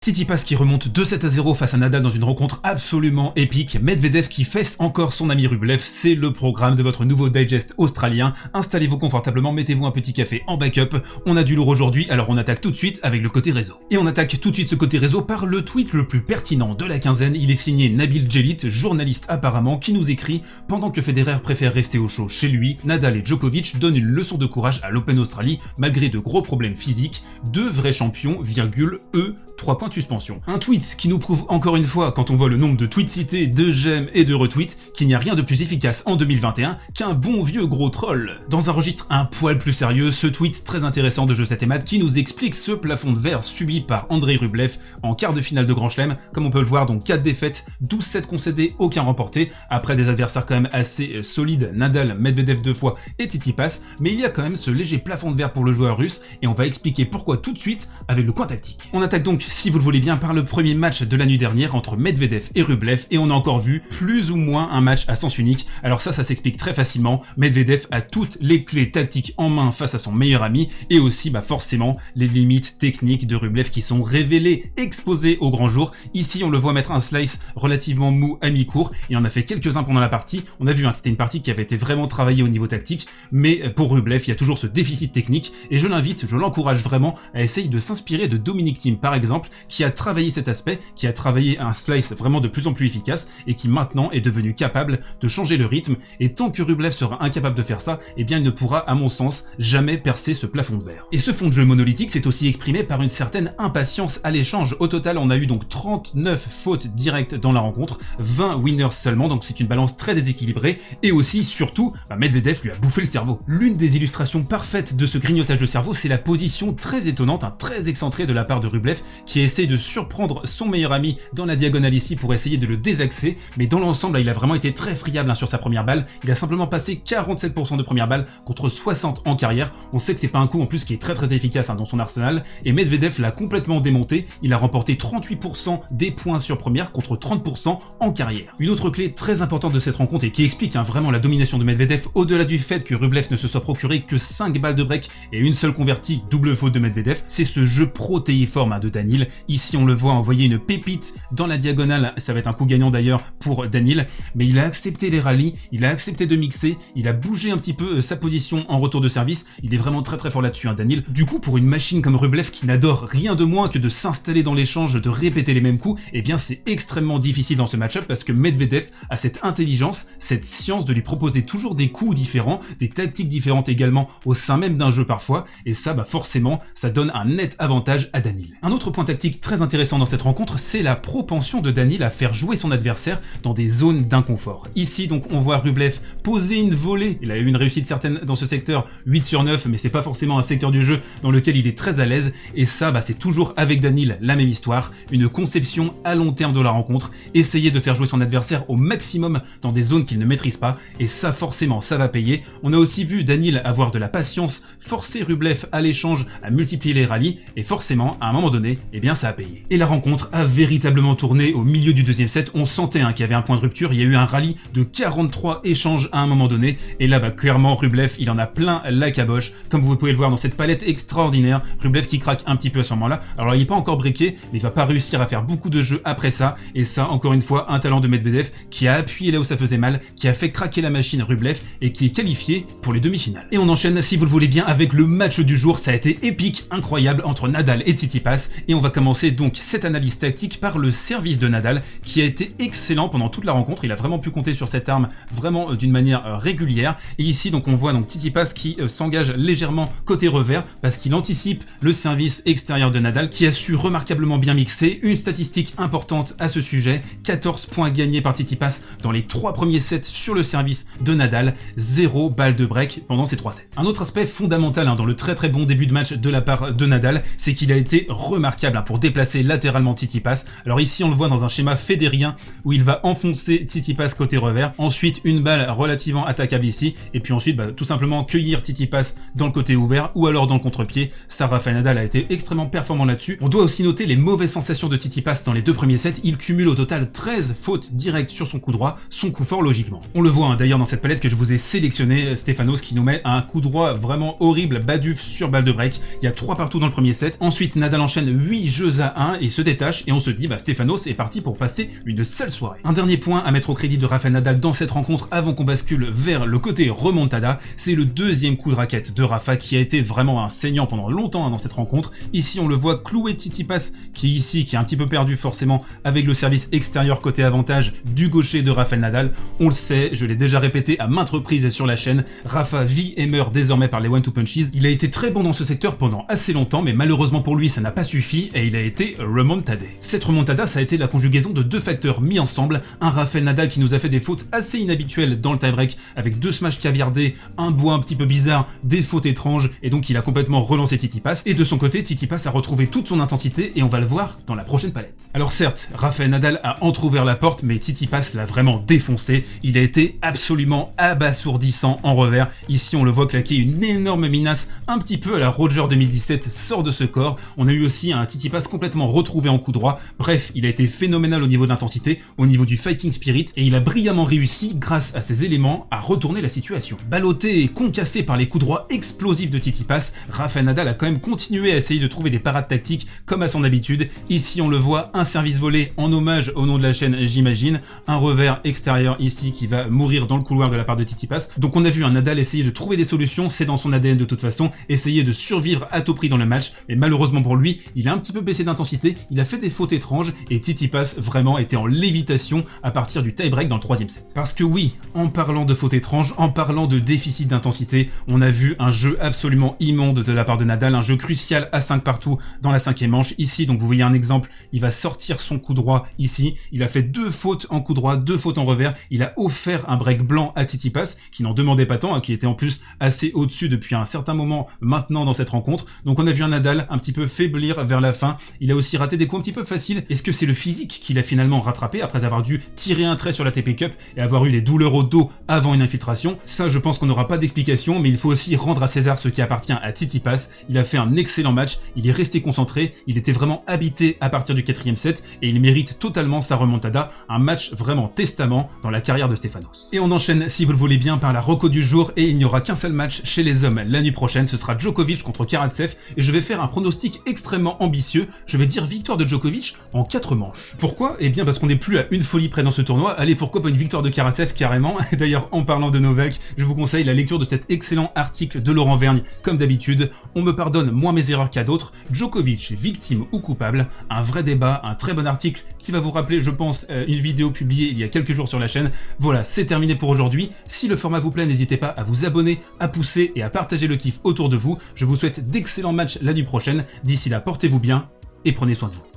Tsitsipas qui remonte 2-7-0 face à Nadal dans une rencontre absolument épique, Medvedev qui fesse encore son ami Rublev, c'est le programme de votre nouveau digest australien. Installez-vous confortablement, mettez-vous un petit café en backup, on a du lourd aujourd'hui, alors on attaque tout de suite avec le côté réseau. Et on attaque tout de suite ce côté réseau par le tweet le plus pertinent de la quinzaine, il est signé Nabil Djellit, journaliste apparemment, qui nous écrit « Pendant que Federer préfère rester au chaud chez lui, Nadal et Djokovic donnent une leçon de courage à l'Open Australie malgré de gros problèmes physiques, deux vrais champions, eux, 3 points de suspension. » Un tweet qui nous prouve encore une fois, quand on voit le nombre de tweets cités, de j'aime et de retweets, qu'il n'y a rien de plus efficace en 2021 qu'un bon vieux gros troll. Dans un registre un poil plus sérieux, ce tweet très intéressant de Jeu7 et Mat qui nous explique ce plafond de verre subi par Andrei Rublev en quart de finale de Grand Chelem. Comme on peut le voir, donc 4 défaites, 12-7 concédés, aucun remporté, après des adversaires quand même assez solides, Nadal, Medvedev 2 fois et Tsitsipas, mais il y a quand même ce léger plafond de verre pour le joueur russe, et on va expliquer pourquoi tout de suite avec le coin tactique. On attaque donc, si vous le voulez bien, par le premier match de la nuit dernière entre Medvedev et Rublev, et on a encore vu plus ou moins un match à sens unique. Alors ça s'explique très facilement, Medvedev a toutes les clés tactiques en main face à son meilleur ami, et aussi forcément les limites techniques de Rublev qui sont révélées, exposées au grand jour. Ici on le voit mettre un slice relativement mou à mi-court, il en a fait quelques-uns pendant la partie, on a vu que c'était une partie qui avait été vraiment travaillée au niveau tactique, mais pour Rublev il y a toujours ce déficit technique, et je l'encourage vraiment à essayer de s'inspirer de Dominic Thiem par exemple, qui a travaillé cet aspect, qui a travaillé un slice vraiment de plus en plus efficace et qui maintenant est devenu capable de changer le rythme, et tant que Rublev sera incapable de faire ça, eh bien il ne pourra à mon sens jamais percer ce plafond de verre. Et ce fond de jeu monolithique s'est aussi exprimé par une certaine impatience à l'échange. Au total on a eu donc 39 fautes directes dans la rencontre, 20 winners seulement, donc c'est une balance très déséquilibrée, et aussi surtout Medvedev lui a bouffé le cerveau. L'une des illustrations parfaites de ce grignotage de cerveau, c'est la position très étonnante, très excentrée de la part de Rublev, qui essaie de surprendre son meilleur ami dans la diagonale ici pour essayer de le désaxer, mais dans l'ensemble il a vraiment été très friable sur sa première balle, il a simplement passé 47% de première balle contre 60 en carrière. On sait que c'est pas un coup en plus qui est très efficace dans son arsenal, et Medvedev l'a complètement démonté, il a remporté 38% des points sur première contre 30% en carrière. Une autre clé très importante de cette rencontre et qui explique vraiment la domination de Medvedev, au-delà du fait que Rublev ne se soit procuré que 5 balles de break et une seule convertie, double faute de Medvedev, c'est ce jeu protéiforme de Daniil. Ici on le voit envoyer une pépite dans la diagonale, ça va être un coup gagnant d'ailleurs pour Daniil, mais il a accepté les rallyes, il a accepté de mixer, il a bougé un petit peu sa position en retour de service, il est vraiment très fort là-dessus Daniil. Du coup pour une machine comme Rublev qui n'adore rien de moins que de s'installer dans l'échange, de répéter les mêmes coups, eh bien c'est extrêmement difficile dans ce match-up parce que Medvedev a cette intelligence, cette science de lui proposer toujours des coups différents, des tactiques différentes également au sein même d'un jeu parfois, et ça forcément ça donne un net avantage à Daniil. Un autre point tactique très intéressant dans cette rencontre, c'est la propension de Daniil à faire jouer son adversaire dans des zones d'inconfort. Ici donc on voit Rublev poser une volée, il a eu une réussite certaine dans ce secteur, 8 sur 9, mais c'est pas forcément un secteur du jeu dans lequel il est très à l'aise, et ça c'est toujours avec Daniil la même histoire, une conception à long terme de la rencontre, essayer de faire jouer son adversaire au maximum dans des zones qu'il ne maîtrise pas, et ça forcément ça va payer. On a aussi vu Daniil avoir de la patience, forcer Rublev à l'échange, à multiplier les rallyes, et forcément à un moment donné, eh bien ça a payé. Et la rencontre a véritablement tourné au milieu du deuxième set, on sentait qu'il y avait un point de rupture, il y a eu un rallye de 43 échanges à un moment donné, et là clairement Rublev il en a plein la caboche, comme vous pouvez le voir dans cette palette extraordinaire, Rublev qui craque un petit peu à ce moment-là. Alors il n'est pas encore breaké, mais il va pas réussir à faire beaucoup de jeux après ça, et ça encore une fois un talent de Medvedev qui a appuyé là où ça faisait mal, qui a fait craquer la machine Rublev et qui est qualifié pour les demi-finales. Et on enchaîne, si vous le voulez bien, avec le match du jour. Ça a été épique, incroyable entre Nadal et Tsitsipas, et on va commencer donc cette analyse tactique par le service de Nadal qui a été excellent pendant toute la rencontre. Il a vraiment pu compter sur cette arme vraiment d'une manière régulière, et ici donc on voit Tsitsipas qui s'engage légèrement côté revers parce qu'il anticipe le service extérieur de Nadal qui a su remarquablement bien mixer. Une statistique importante à ce sujet, 14 points gagnés par Tsitsipas dans les 3 premiers sets sur le service de Nadal, 0 balle de break pendant ces 3 sets. Un autre aspect fondamental dans le très bon début de match de la part de Nadal, c'est qu'il a été remarquable pour déplacer latéralement Tsitsipas. Alors ici on le voit dans un schéma fédérien où il va enfoncer Tsitsipas côté revers, ensuite une balle relativement attaquable ici, et puis ensuite tout simplement cueillir Tsitsipas dans le côté ouvert ou alors dans le contre-pied. Ça, Rafael Nadal a été extrêmement performant là-dessus. On doit aussi noter les mauvaises sensations de Tsitsipas dans les 2 premiers sets, il cumule au total 13 fautes directes sur son coup droit, son coup fort logiquement. On le voit d'ailleurs dans cette palette que je vous ai sélectionné, Stefanos qui nous met un coup droit vraiment horrible, Baduf sur balle de break. Il y a 3 partout dans le premier set. Ensuite Nadal enchaîne 8 jeux 2-1, il se détache et on se dit bah Stefanos est parti pour passer une sale soirée. Un dernier point à mettre au crédit de Rafael Nadal dans cette rencontre avant qu'on bascule vers le côté remontada, c'est le deuxième coup de raquette de Rafa qui a été vraiment un saignant pendant longtemps dans cette rencontre. Ici on le voit clouer Tsitsipas qui est un petit peu perdu forcément avec le service extérieur côté avantage du gaucher de Rafael Nadal. On le sait, je l'ai déjà répété à maintes reprises sur la chaîne, Rafa vit et meurt désormais par les one-two punches. Il a été très bon dans ce secteur pendant assez longtemps, mais malheureusement pour lui ça n'a pas suffi et il a été remontadé. Cette remontada ça a été la conjugaison de deux facteurs mis ensemble, un Rafael Nadal qui nous a fait des fautes assez inhabituelles dans le tie-break avec deux smash caviardés, un bois un petit peu bizarre, des fautes étranges et donc il a complètement relancé Tsitsipas et de son côté Tsitsipas a retrouvé toute son intensité et on va le voir dans la prochaine palette. Alors certes, Rafael Nadal a entrouvert la porte mais Tsitsipas l'a vraiment défoncé, il a été absolument abasourdissant en revers. Ici on le voit claquer une énorme minace un petit peu à la Roger 2017 sort de ce corps. On a eu aussi un Tsitsipas complètement retrouvé en coup droit. Bref, il a été phénoménal au niveau de l'intensité, au niveau du fighting spirit et il a brillamment réussi grâce à ces éléments à retourner la situation. Ballotté et concassé par les coups droits explosifs de Tsitsipas, Rafael Nadal a quand même continué à essayer de trouver des parades tactiques comme à son habitude. Ici on le voit, un service volé en hommage au nom de la chaîne j'imagine, un revers extérieur ici qui va mourir dans le couloir de la part de Tsitsipas. Donc on a vu un Nadal essayer de trouver des solutions, c'est dans son ADN de toute façon, essayer de survivre à tout prix dans le match, mais malheureusement pour lui, il a un petit peu baissé d'intensité, il a fait des fautes étranges et Tsitsipas vraiment était en lévitation à partir du tie-break dans le troisième set. Parce que oui, en parlant de fautes étranges, en parlant de déficit d'intensité, on a vu un jeu absolument immonde de la part de Nadal, un jeu crucial à 5 partout dans la cinquième manche. Ici, donc vous voyez un exemple, il va sortir son coup droit ici, il a fait 2 fautes en coup droit, 2 fautes en revers, il a offert un break blanc à Tsitsipas, qui n'en demandait pas tant, qui était en plus assez au-dessus depuis un certain moment maintenant dans cette rencontre. Donc on a vu un Nadal un petit peu faiblir vers la fin, il a aussi raté des coups un petit peu faciles. Est-ce que c'est le physique qu'il a finalement rattrapé après avoir dû tirer un trait sur la TP Cup et avoir eu des douleurs au dos avant une infiltration? Ça je pense qu'on n'aura pas d'explication, mais il faut aussi rendre à César ce qui appartient à Tsitsipas. Il a fait un excellent match, il est resté concentré, il était vraiment habité à partir du 4e set et il mérite totalement sa remontada, un match vraiment testament dans la carrière de Stefanos. Et on enchaîne, si vous le voulez bien, par la reco du jour et il n'y aura qu'un seul match chez les hommes la nuit prochaine, ce sera Djokovic contre Karatsev et je vais faire un pronostic extrêmement ambitieux, je vais dire victoire de Djokovic en 4 manches. Pourquoi? Eh bien parce qu'on n'est plus à une folie près dans ce tournoi, allez pourquoi pas une victoire de Karatsev carrément. Et d'ailleurs en parlant de Novak, je vous conseille la lecture de cet excellent article de Laurent Vergne, comme d'habitude, on me pardonne moins mes erreurs qu'à d'autres, Djokovic victime ou coupable, un vrai débat, un très bon article qui va vous rappeler je pense une vidéo publiée il y a quelques jours sur la chaîne. Voilà, c'est terminé pour aujourd'hui, si le format vous plaît n'hésitez pas à vous abonner, à pousser et à partager le kiff autour de vous, je vous souhaite d'excellents matchs la nuit prochaine, d'ici là portez-vous bien et prenez soin de vous.